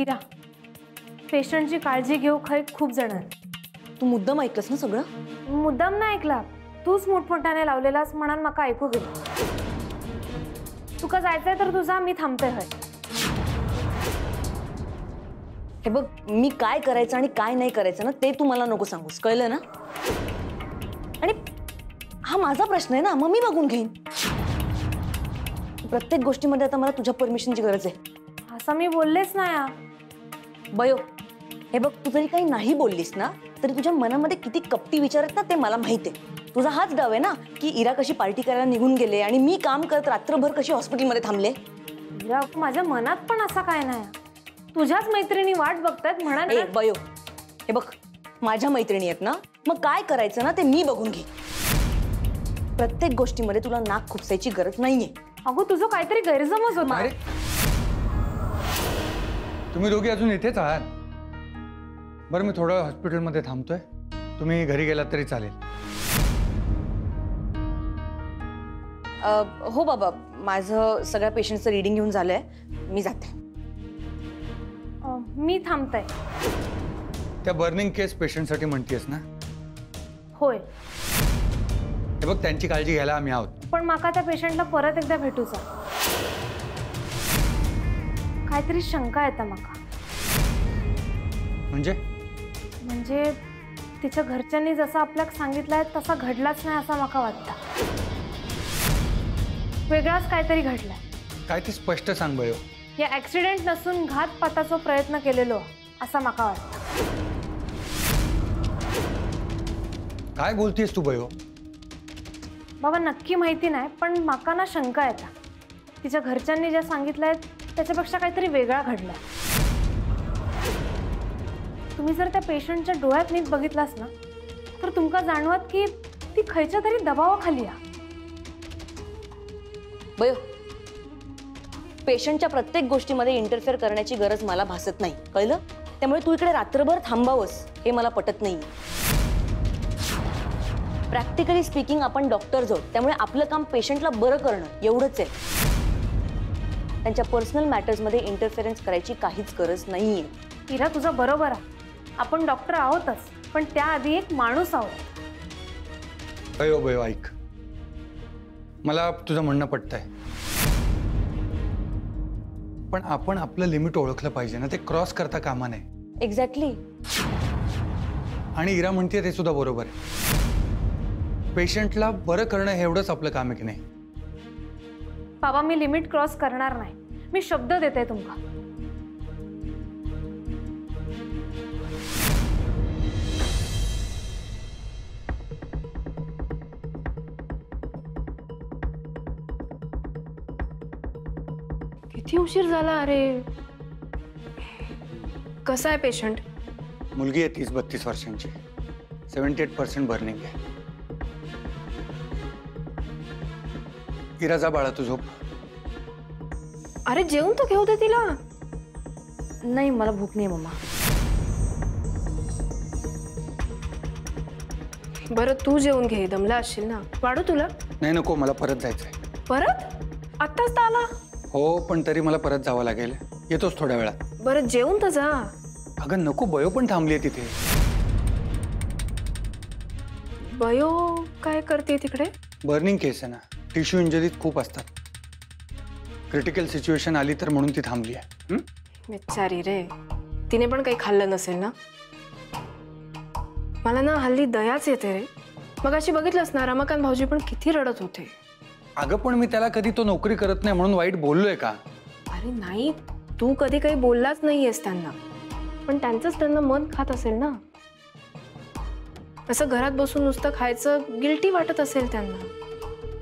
इरा, पेशंटची काळजी घेऊ खरे खूप जण आहेत. तू मुद्दाम ऐकलंस ना सगळं? मुद्दाम नाही ऐकला, तूच मोठमोठ्याने लावलेलास म्हणून मका ऐकू गेलं. तुका जायचंय तर तुझा, मी थांबते. हय हे बघ, मी काय करायचं आणि काय नाही करायचं ना ते तू मला नको सांगूस, कळलं ना? आणि हा माझा प्रश्न आहे ना, मग मी बघून घेईन. प्रत्येक गोष्टीमध्ये आता मला तुझ्या परमिशनची गरज आहे. असं मी बोललेच नाही. बयो, हे बघ, तू जरी काही नाही बोललीस ना तरी तुझ्या मनामध्ये किती कपटी विचार आहेत ना ते मला माहिती आहे. तुझा हाच डाव आहे ना की इरा कशी पार्टी करायला निघून गेले आणि मी काम करत रात्रभर कशी हॉस्पिटलमध्ये थांबले. इरा, माझ्या मनात पण असं काय नाही. तुझ्याच मैत्रिणी वाट बघतायत म्हणा. ए बयो, हे बघ, माझ्या मैत्रिणी आहेत ना, मग काय करायचं ना ते मी बघून घे. प्रत्येक गोष्टीमध्ये तुला नाक खुपसायची गरज नाहीये. अगो, तुझं काहीतरी गैरसमज होता. तुम्ही दोघी अजून इथेच आहात? बरं, मी थोडं हॉस्पिटलमध्ये थांबतोय, तुम्ही घरी गेलात तरी चालेल. हो बाबा, माझं सगळ्या पेशंटचं रीडिंग घेऊन झालंय, मी जाते. मी थांबते. त्या बर्निंग केस पेशंटसाठी म्हणतेस ना? होय. हे बघ, त्यांची काळजी घ्यायला आम्ही आहोत. पण माका त्या पेशंटला परत एकदा भेटूचा. काहीतरी शंका येता माका. म्हणजे तिच्या घरच्यांनी जसं आपल्याला सांगितलंय तसा घडलाच नाही असं माका वाटतं. वेगळाच काहीतरी घडलाय. काय ते स्पष्ट सांग बयो. या ऍक्सिडेंट नसून घातपाताचा प्रयत्न केलेलो असं माका वाटतं. काय बोलतेस तू बयो? बाबा, नक्की माहिती नाही, पण माका ना शंका येता. तिच्या घरच्यांनी जे सांगितलंय त्याच्यापेक्षा काहीतरी वेगळा घडलाय. तुम्ही जर त्या पेशंटच्या डोळ्यात नीट बघितलास ना तर तुमका जाणवत की ती खयच्या तरी दबावाखाली आहे. बयो, पेशंटच्या प्रत्येक गोष्टीमध्ये इंटरफेअर करण्याची गरज मला भासत नाही, कळलं? त्यामुळे तू इकडे रात्रभर थांबावंस हे मला पटत नाही. प्रॅक्टिकली स्पीकिंग आपण डॉक्टर्स आहोत, त्यामुळे आपलं काम पेशंटला बरं करणं एवढंच आहे. त्यांच्या पर्सनल मॅटर्समध्ये इंटरफेरन्स करायची काहीच गरज नाहीये. इरा, तुझं बरोबर आहे, आपण डॉक्टर आहोतच, पण त्याआधी एक माणूस आहोत. बयो बयो, ऐक, मला तुझं म्हणणं पटतंय, पण आपण आपलं लिमिट ओळखलं पाहिजे ना, ते क्रॉस करता कामा नये. एक्झॅक्टली. आणि इरा म्हणते ते सुद्धा बरोबर आहे. पेशंटला बरं करणं हे एवढंच आपलं काम आहे की नाही? बाबा, मी लिमिट क्रॉस करणार नाही. मी शब्द देते तुमका. किती उशीर झाला. अरे, कसा आहे पेशंट? मुलगी आहे 30-32 वर्षांची, 78% बर्निंग आहे. इरा, जा बाळा, तू झोप. अरे, जेवून तर घेऊ दे तिला. नाही, मला भूक नाही मम्मा. बरं, तू जेवून घे, दमला असशील ना. वाढू तुला? नाही, नको, मला परत जायचंय. परत? आत्ताच तर आला. हो, पण तरी मला परत जावं लागेल. येतोच थोड्या वेळात. बरं, जेवून तर जा. अगं नको, बयो पण थांबली आहे तिथे. बयो काय करते तिकडे? बर्निंग केस आहे ना, टिश्यू इंजरीज खूप असतात. क्रिटिकल सिच्युएशन आली तर म्हणून ती थांबली आहे. बिचारी रे, तिने पण काही खाल्लं नसेल ना. मला ना हल्ली दयाच येते रे. मग अशी बघितलंस ना, रमाकांत भाऊजी पण किती रडत होते. अगं, पण मी त्याला कधी तो नोकरी करत नाही म्हणून वाईट बोललोय का? अरे नाही, तू कधी काही बोललाच नाहीयेस त्यांना, पण त्यांचंच त्यांना मन खात असेल ना. असं घरात बसून नुसतं खायचं गिल्टी वाटत असेल त्यांना.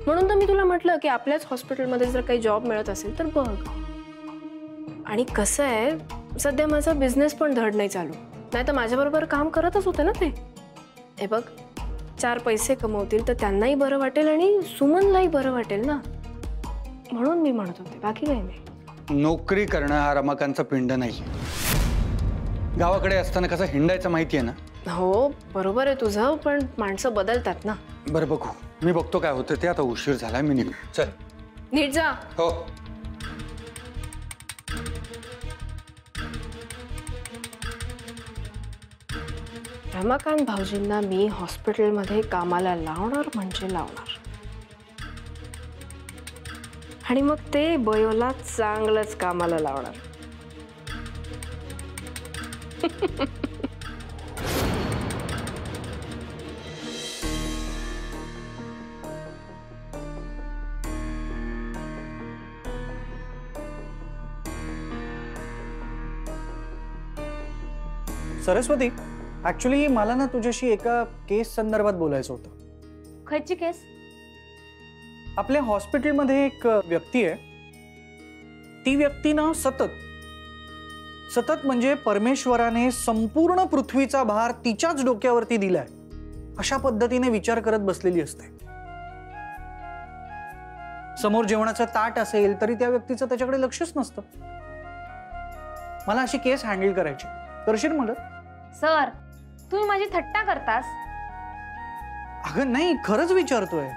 म्हणून तर मी तुला म्हटलं की आपल्याच हॉस्पिटलमध्ये जर काही जॉब मिळत असेल तर बघ. आणि कसं आहे, सध्या माझा बिझनेस पण धड नाही चालू, नाही तर माझ्याबरोबर काम करतच होते ना ते. हे बघ, 4 पैसे कमवतील तर त्यांनाही बरं वाटेल आणि सुमनलाही बरं वाटेल ना, म्हणून मी म्हणत होते, बाकी काही नाही. नोकरी करणं हा रमाकांतचा पिंड नाही. गावाकडे असताना कसं हिंडायचं माहितीये ना. हो, बरोबर आहे तुझं, पण माणसं बदलतात ना. बरं, बघू, मी बघतो काय होतं ते. आता उशीर झालाय, मी निघू. चल, नीट जा. हो. रमाकांत भाऊजींना मी हॉस्पिटलमध्ये कामाला लावणार म्हणजे लावणार. आणि मग ते बयोला चांगलंच कामाला लावणार. सरस्वती, ऍक्च्युली मला ना तुझ्याशी एका केस संदर्भात बोलायचं होतं. खयची केस? आपल्या हॉस्पिटलमध्ये एक व्यक्ती आहे. ती व्यक्ती ना सतत म्हणजे परमेश्वराने संपूर्ण पृथ्वीचा भार तिच्याच डोक्यावरती दिलाय अशा पद्धतीने विचार करत बसलेली असते. समोर जेवणाचं ताट असेल तरी त्या व्यक्तीचं त्याच्याकडे लक्षच नसतं. मला अशी केस हँडल करायची, करशील मदत? सर, तुम्ही माझी थट्टा करतास? अगं नाही, खरंच विचारतोय.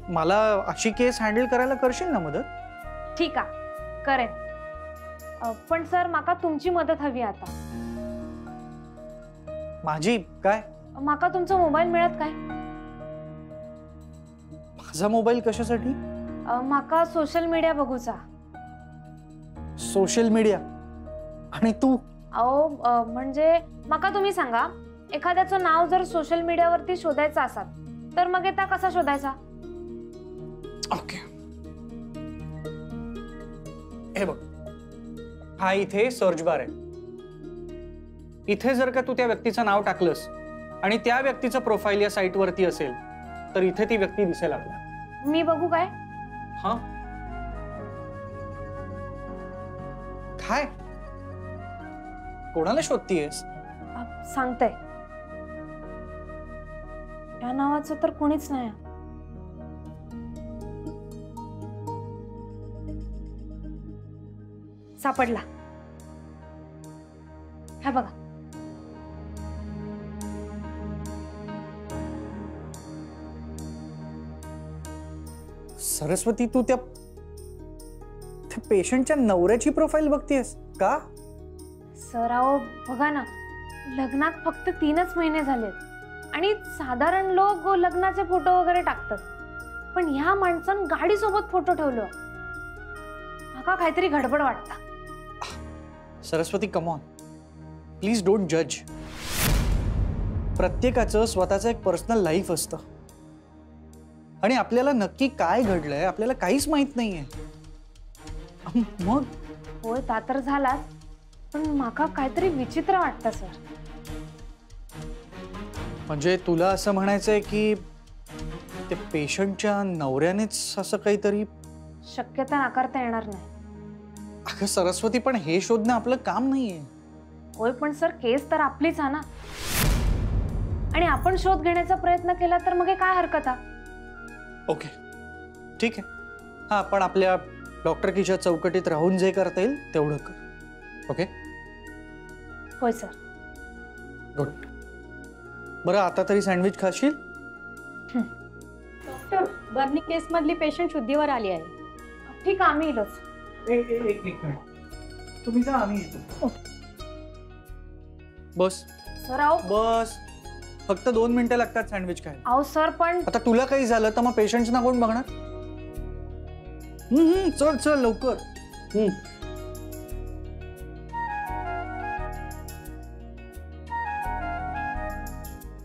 मला अशी केस हँडल करायला करशील ना मदत? ठीक आहे, करेन. पण सर, माका तुमची मदत हवी आता. माझी काय? माका तुमचा मोबाईल मिळत काय? माझा मोबाईल कशासाठी? माका सोशल मीडिया बघूचा. Social media? आणि तू? अहो, म्हणजे माका तुम्ही सांगा, एखाद्याचं नाव जर सोशल मीडियावरती शोधायचं असाल तर मग येता कसा शोधायचा? ओके, हे बघ, हा इथे सर्च बार आहे. इथे जर का तू त्या व्यक्तीचं नाव टाकलंस आणि त्या व्यक्तीचं प्रोफाईल या साईट वरती असेल तर इथे ती व्यक्ती दिसेल आपल्याला. मी बघू काय? हा, काय कोणाला शोधतीयस? सांगते, या नावाचं तर कोणीच नाही. सापडला. हा बघा. सरस्वती, तू त्या पेशंटच्या नवऱ्याची प्रोफाईल बघतेस का? सर, अहो बघा ना, लग्नात फक्त 3च महिने झालेत आणि साधारण लोक लग्नाचे फोटो वगैरे टाकतात, पण ह्या माणसानं गाडी सोबत फोटो ठेवलं. माका काहीतरी गडबड वाटतं. Saraswati, come on, please don't जज. प्रत्येकाचं स्वतःचं एक पर्सनल लाईफ असतं आणि आपल्याला नक्की काय घडलंय आपल्याला काहीच माहित नाहीये. मग होय, ता तर झालाच, पण माका काहीतरी विचित्र वाटतं सर. म्हणजे तुला असं म्हणायचंय की ते पेशंटच्या नवऱ्यानेच असं काहीतरी? शक्यता नाकारता येणार नाही. अगं सरस्वती, पण हे शोधणं आपलं काम नाहीये. होय, पण सर, केस तर आपलीच आहे ना, आणि आपण शोध घेण्याचा प्रयत्न केला तर मग काय हरकत आहे? ओके, ठीक आहे. हा, पण आपल्या डॉक्टरकीच्या चौकटीत राहून जे करता येईल तेवढं कर. ओके? होय सर. गुड. बरं, आता तरी सँडविच खाशील? डॉक्टर, बर्नी केस मधली पेशंट शुद्धीवर आली आहे. ठीक आहे, आम्ही येलोच. एक मिनिट, तुम्ही जा, आम्ही येतो. बस सर, अहो. बस, फक्त 2 मिनिटं लागतात सँडविच खायला. अहो सर, पण आता तुला काही झालं तर मग पेशंट्सना कोण बघणार? चल चल लवकर.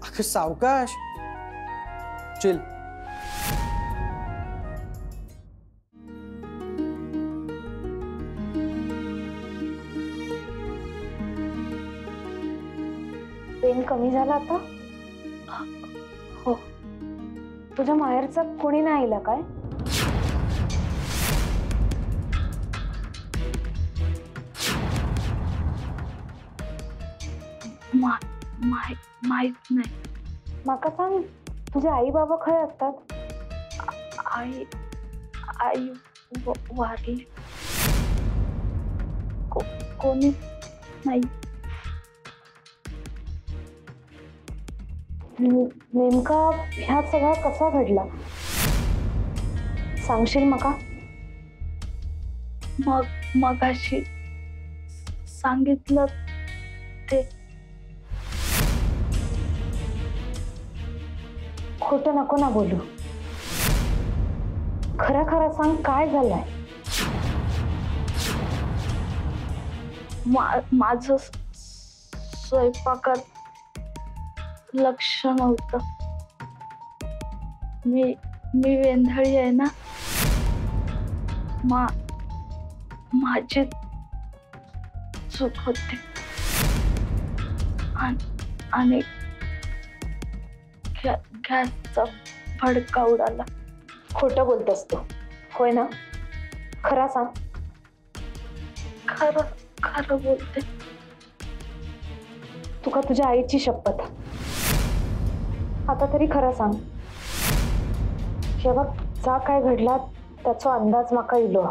अगं सावकाश, चिल. पेन कमी झाला आता? हो. तुझ्या माहेरचा कोणी नाही आला काय? माहित नाही. माका सांग, तुझे आई बाबा खय असतात? आई वारली. कोणी नाही. नेमका ह्या सगळा कसा घडला सांगशील मका? मगाशी सांगितलं ते खोटं नको ना बोलू. खरं खरं सांग, काय झालंय? माझं स्वयंपाकात लक्ष नव्हतं. मी वेंधळी आहे ना, माझी चूक होते. आणि गॅसचा फडका उडाला. खोटं बोलतोस तू, होय ना? खरं सांग. खरं बोलते. तुका तुझ्या आईची शपथ, आता तरी खरं सांग. जेव्हा जा काय घडला त्याचा अंदाज माका इलो.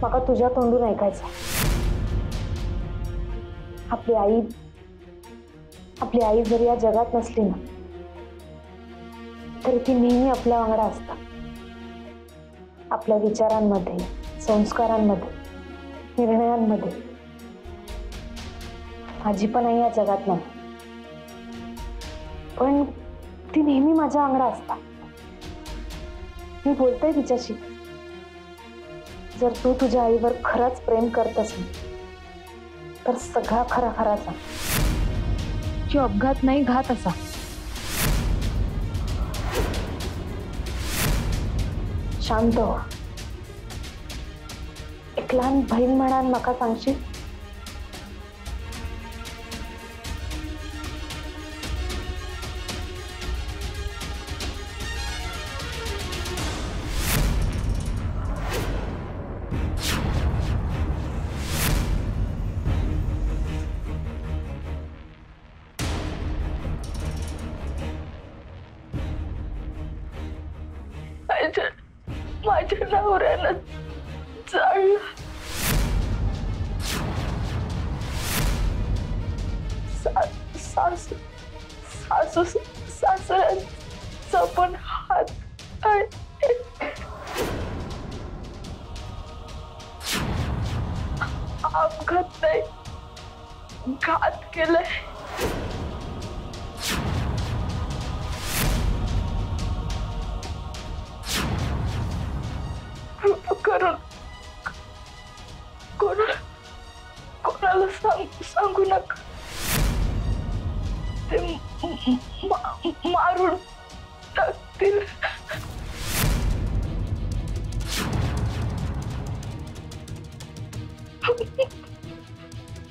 माका तुझ्या तोंडून ऐकायचा. आपली आई जरी या जगात नसली ना, तरी ती नेहमी आपल्या वांगडा असता. आपल्या विचारांमध्ये, संस्कारांमध्ये, निर्णयांमध्ये. माझी पण आई या जगात नाही, पण ती नेहमी माझ्या वांगडा असता. मी बोलते तिच्याशी. जर तू तुझ्या आईवर खरंच प्रेम करत असेल तर सगळा खरा खराचा की अपघात नाही, घात असा. शांत हो. एक लहान बहीण म्हणान मका सांगशील? माझ्या नवऱ्यानं जाळलं. सासऱ्यांचा पण हात आहे. अपघात नाही, घात केलाय. करून कोणाला सांगू नका. ते मारून टाकतील.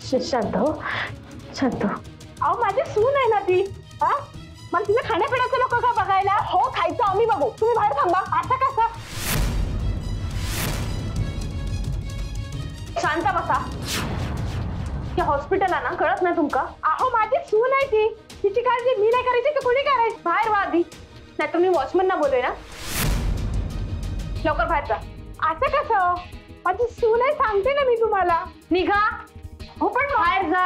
शांत हो, शांत हो. अहो माझी सून आहे ना ती. हा, मला तिला खाण्यापिण्याचं लोक का बघायला? हो, खायचं आम्ही बघू, तुम्ही बाहेर थांबा. असं कसं? शांत बसा. या हॉस्पिटल ना कळत नाही तुमका? अहो माझी सून आहे ती. तिची काळजी मी नाही करायची तर कोणी करायची? बाहेर वा आधी, नाही तर मी वॉचमन ना बोलवे ना. लवकर बाहेर जा. असं कसं? माझी सून आहे, सांगते ना मी तुम्हाला. निघा. हो पण बाहेर जा.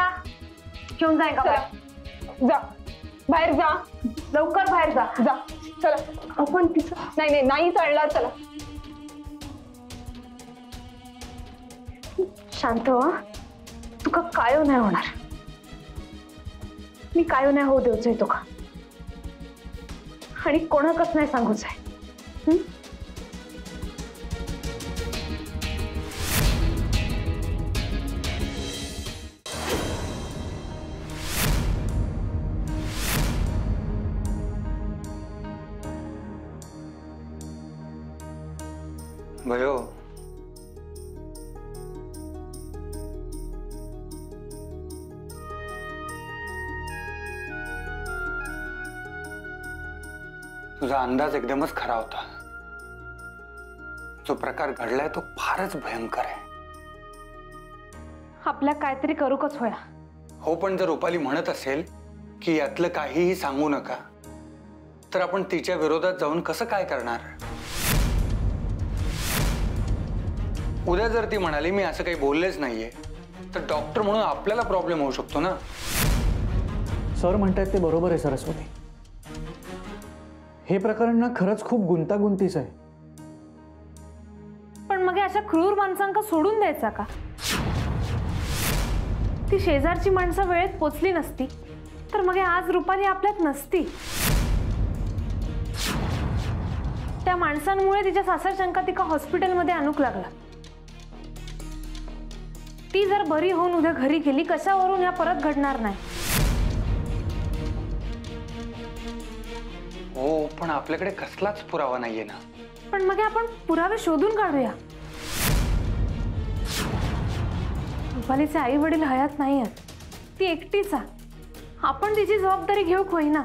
घेऊन जाय का? जा, बाहेर जा. लवकर बाहेर जा. जा, चला. आपण तिचं नाही चालणार. चला. शांत हो. तुका कायो नाही होणार. मी कायो नाही होऊ देऊचंय तुका. आणि कोणाकच नाही सांगूच आहे. भयो, तुझा अंदाज एकदमच खरा होता. जो प्रकार घडलाय तो फारच भयंकर आहे. आपल्या काहीतरी करूकच होया. हो, पण जर रुपाली म्हणत असेल की यातलं काहीही सांगू नका, तर आपण तिच्या विरोधात जाऊन कसं काय करणार? उद्या जर ती म्हणाली मी असं काही बोललेच नाहीये, तर डॉक्टर म्हणून आपल्याला प्रॉब्लेम होऊ शकतो ना. सर म्हणतात ते बरोबर आहे सरस्वती. हे प्रकरण ना खरंच खूप गुंतागुंतीच आहे. पण मग अशा क्रूर माणसांका सोडून द्यायचा का? ती शेजारची माणसं वेळेत पोचली नसती तर मग आज रुपाली आपल्यात नसती. त्या माणसांमुळे तिच्या सासरच्यांका तिका हॉस्पिटलमध्ये आणूक लागला. ती जर बरी होऊन उद्या घरी गेली, कशावरून ह्या परत घडणार नाही. हो, पण आपल्याकडे कसलाच पुरावा नाहीये ना. पण मग आपण पुरावे शोधून काढूया. रुपालीचे आई वडील हयात नाही आहेत, ती एकटीच आहे. आपण तिची जबाबदारी घेऊ होईना.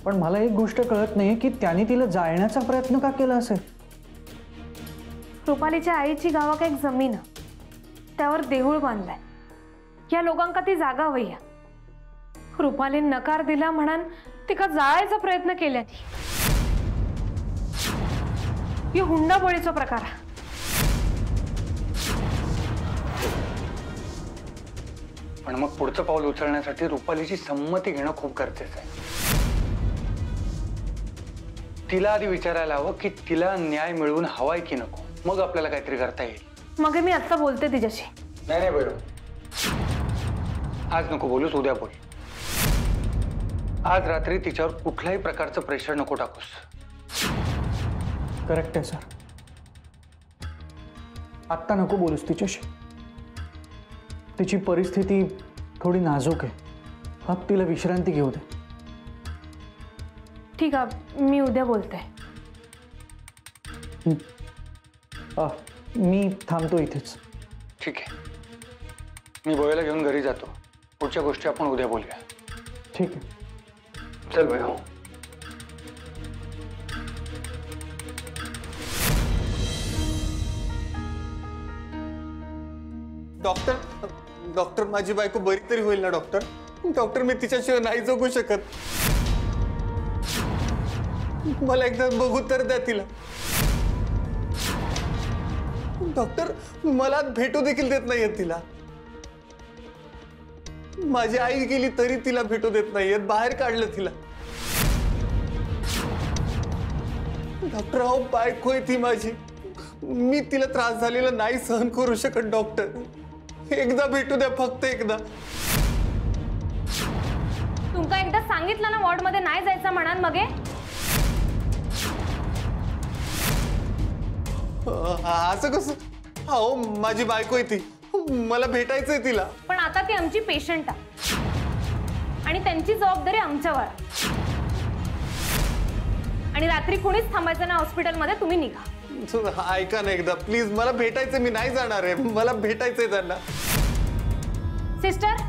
पण मला एक गोष्ट कळत नाही की त्याने तिला जाळण्याचा प्रयत्न का केला असेल. रुपालीच्या आईची गावात एक जमीन आहे, त्यावर देऊळ बांधलाय. या लोकांका ती जागा हवी. रुपालीने नकार दिला म्हणून तिका जाळायचा प्रयत्न केला. ही हुंडाबळीचा प्रकार आहे. पण मग पुढचं पाऊल उचलण्यासाठी रुपालीची संमती घेणं खूप गरजेचं आहे. तिला आधी विचारायला हवं की तिला न्याय मिळवून हवाय की नको, मग आपल्याला काहीतरी करता येईल. मग मी आता बोलते तिच्याशी. नाही बरं, आज नको बोलूस, उद्या बोल. आज रात्री तिच्यावर कुठल्याही प्रकारचं प्रेशर नको टाकूस. करेक्ट आहे सर, आत्ता नको बोलूस तिच्याशी. तिची परिस्थिती थोडी नाजूक आहे. अब तिला विश्रांती घेऊ दे. ठीक आहे, मी उद्या बोलते. मी थांबतो इथेच. ठीक आहे, मी बोयाला घेऊन घरी जातो. पुढच्या गोष्टी आपण उद्या बोलूया. ठीक आहे, चल भैया. डॉक्टर, डॉक्टर माझी बायको बरी तरी होईल ना डॉक्टर? डॉक्टर मी तिच्याशिवाय नाही जगू शकत. मला एकदा बघू तर द्या तिला. डॉक्टर मला भेटू देखील देत नाहीयेत तिला. माझी आई गेली तरी तिला भेटू देत नाहीयेत, बाहेर काढलं तिला. डॉक्टर अहो बायको आहे ती माझी, मी तिला त्रास झालेला नाही सहन करू शकत. डॉक्टर एकदा भेटू द्या, फक्त एकदा. तुमका एकदा सांगितलं ना वॉर्ड मध्ये नाही जायचं म्हणा. मग असं कसं? अहो माझी बायको आहे ती, मला भेटायचंय तिला. पण आता ती आमची पेशंट आहे आणि त्यांची जबाबदारी आमच्यावर. आणि रात्री कोणीच थांबायचं ना हॉस्पिटलमध्ये, तुम्ही निघा. ऐका ना एकदा प्लीज, मला भेटायचंय. मी नाही जाणार आहे, मला भेटायचंय त्यांना. सिस्टर,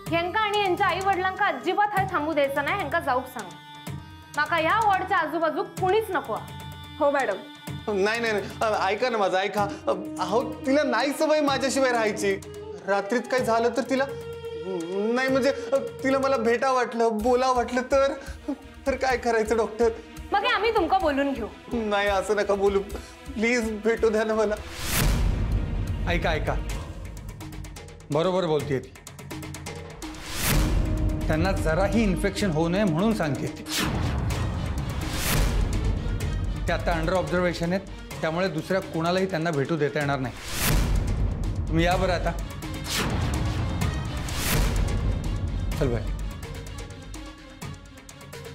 ह्यांका आणि यांच्या आई वडिलांका अजिबात हाय थांबू द्यायचं नाही. ह्यांका जाऊक सांग. माका या वॉर्डच्या आजूबाजू कोणीच नको. हो मॅडम. नाही नाही नाही, ऐका ना माझं, ऐका. अहो तिला नाही सवय माझ्याशिवाय राहायची. रात्रीत काही झालं तर तिला नाही, म्हणजे तिला मला भेटा वाटलं, बोला वाटलं तर काय करायचं डॉक्टर? मग आम्ही तुमका बोलून घेऊ. नाही असं नका बोलू प्लीज, भेटू द्या ना मला. ऐका ऐका, बरोबर बोलतेय ती. त्यांना जराही इन्फेक्शन होऊ नये म्हणून सांगते ती. ते आता अंडर ऑब्झर्वेशन आहेत, त्यामुळे दुसऱ्या कोणालाही त्यांना भेटू देता येणार नाही. तुम्ही या बरं आता. चल bye.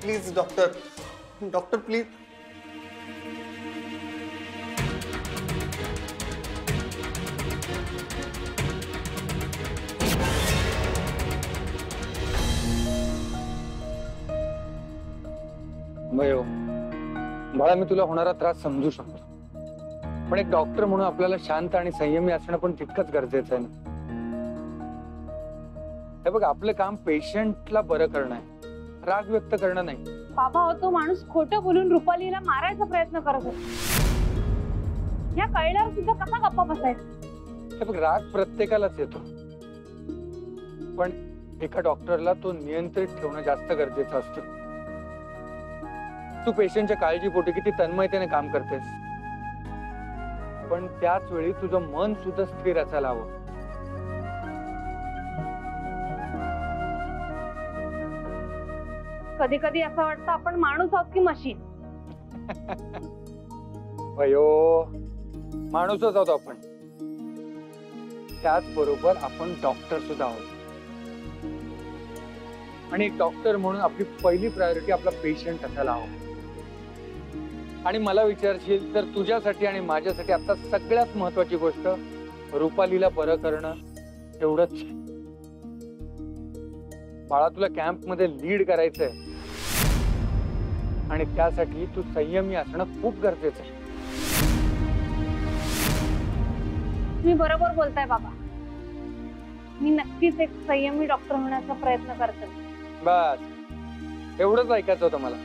Please doctor, doctor please. भयो बाळा, मी तुला होणारा त्रास समजू शकतो, पण एक डॉक्टर म्हणून आपल्याला शांत आणि संयमी असणं पण तितकंच गरजेचं आहे ना. हे बघ, आपलं काम पेशंटला बरं करणं आहे, राग व्यक्त करणं नाही. बाबा हो, तो माणूस खोटं बोलून रुपालीला मारायचा प्रयत्न करत होता. या कळल्यावर सुद्धा कसा गप्पा बसायचा? हे बघ, राग प्रत्येकालाच येतो, पण एका डॉक्टरला तो नियंत्रित ठेवणं जास्त गरजेचं असतं. तू पेशंटच्या काळजीपोटी किती तन्मयतेने काम करतेस, पण त्याच वेळी तुझं मन सुद्धा स्थिर असायला हवं. कधी कधी असं वाटतं आपण माणूस आहोत की मशीन. अयो, माणूसच आहोत आपण, त्याचबरोबर आपण डॉक्टर सुद्धा आहोत. आणि एक डॉक्टर म्हणून आपली पहिली प्रायोरिटी आपला पेशंट असायला हवं. आणि मला विचारशील तर तुझ्यासाठी आणि माझ्यासाठी आता सगळ्यात महत्वाची गोष्ट रुपालीला बरं करणं एवढंच. बाळा, तुला कॅम्प मध्ये लीड करायचंय आणि त्यासाठी तू संयमी असणं खूप गरजेचं आहे. तुम्ही बरोबर बोलताय बाबा. मी नक्कीच एक संयमी डॉक्टर होण्याचा प्रयत्न करते. बस एवढंच ऐकायचं होतं मला.